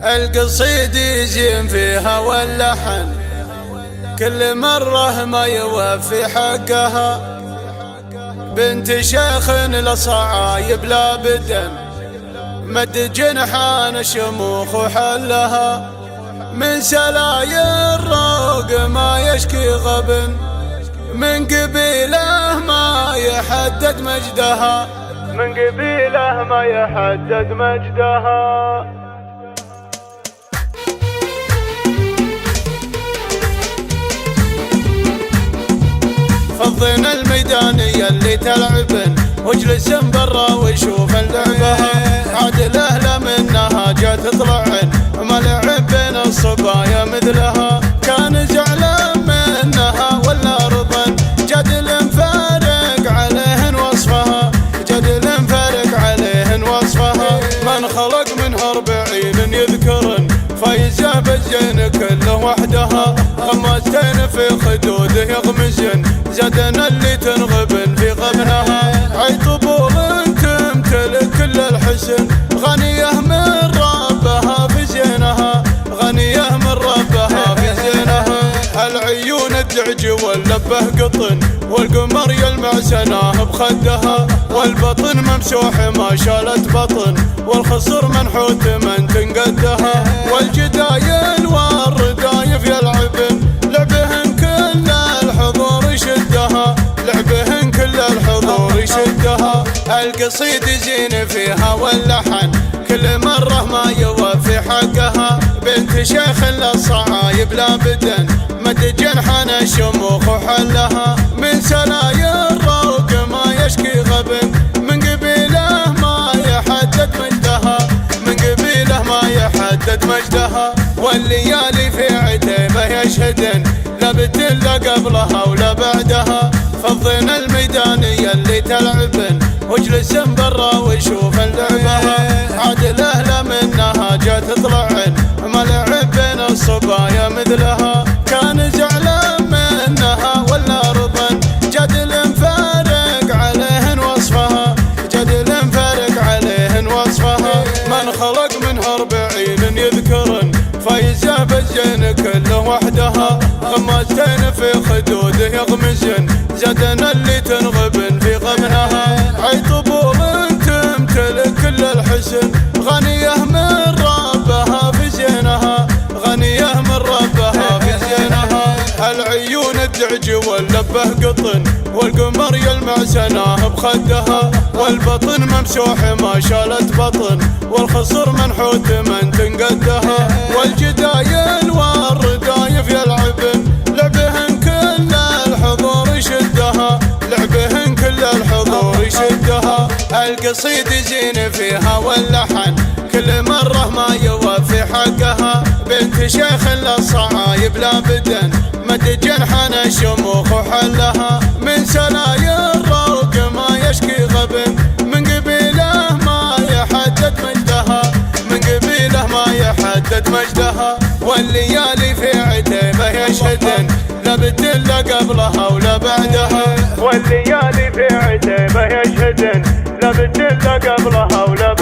القصيد يزين فيها واللحن كل مرة ما يوفي حقها. بنت شيخ لصعايب لا بدن مد جنحان شموخ وحلها. من سلايا الروق ما يشكي غبن من قبيله ما يحدد مجدها. من قبيله ما يحدد مجدها. فضنا الميدان يلي تلعبن واجلس برا وشوف لعبها. عاد الاهله منها جات تطلعن ما لعب بين الصبايا مثلها. كان زعلان منها ولا رضن جدل فارق عليهن وصفها. جدل فارق عليهن وصفها. من خلق منها 40 يذكرن فايزه بالزين كله وحدها. خمستين في خدوده يغمزن زدنا اللي تنغبن في غبنها. عي طبول تمتلك كل الحسن غنيه من ربها في زينها. غنيه من ربها في زينها. العيون الدعج واللبه قطن والقمر يلمع سناه بخدها. والبطن ممسوح ما شالت بطن والخصر منحوت من تنقدها. والجدايل والردايف يلعبن لعبهن كل الحضور يشدها. لعبهن كل الحضور يشدها. القصيد زين فيها واللحن كل مرة ما يوفي حقها. بنت شيخ للصعايب لا بدن مد جنحان شموخ وحلها. من سلايا الروق ما يشكي غبن من قبيله ما يحدد مجدها. من قبيله ما يحدد مجدها. والليالي في عتيبه يشهدن لا بدن لا قبلها ولا بعدها. فضنا الميدان يلي تلعبن واجلس برا وشوف لعبها. عاد الاهله منها جات تطلعن ما لعب بين الصبايا مثلها. كان زعلان منها ولا رضن جدل فارق عليهن وصفها. جدل فارق عليهن وصفها. من خلق منها 40 يذكرن فايزه بالزين كله وحدها. خمستين في خدوده يغمزن زدنا اللي تنغبن في غبنها. عي طبول تمتلك كل الحسن غنيه من ربها في زينها. غنيه من ربها في زينها. العيون الدعج واللبه قطن والقمر يلمع سناه بخدها. والبطن ممسوح ما شالت بطن والخصر منحوت من تنقدها. والجدايل والردايف يلعبن لعبهن كل الحضور يشدها. لعبهن كل الحضور يشدها. القصيد زين فيها واللحن كل مرة ما يوفي حقها. بنت شيخ للصعايب لا بدن مد جنحان شموخ وحلها. من سلايا الروق ما يشكي غبن من قبيله ما يحدد مجدها. من قبيله ما يحدد مجدها. والليالي في عتيبه يشهدن لا بدن لا قبلها ولا بعدها. والليالي في عتيبه يشهدن لا بدن لا قبلها ولا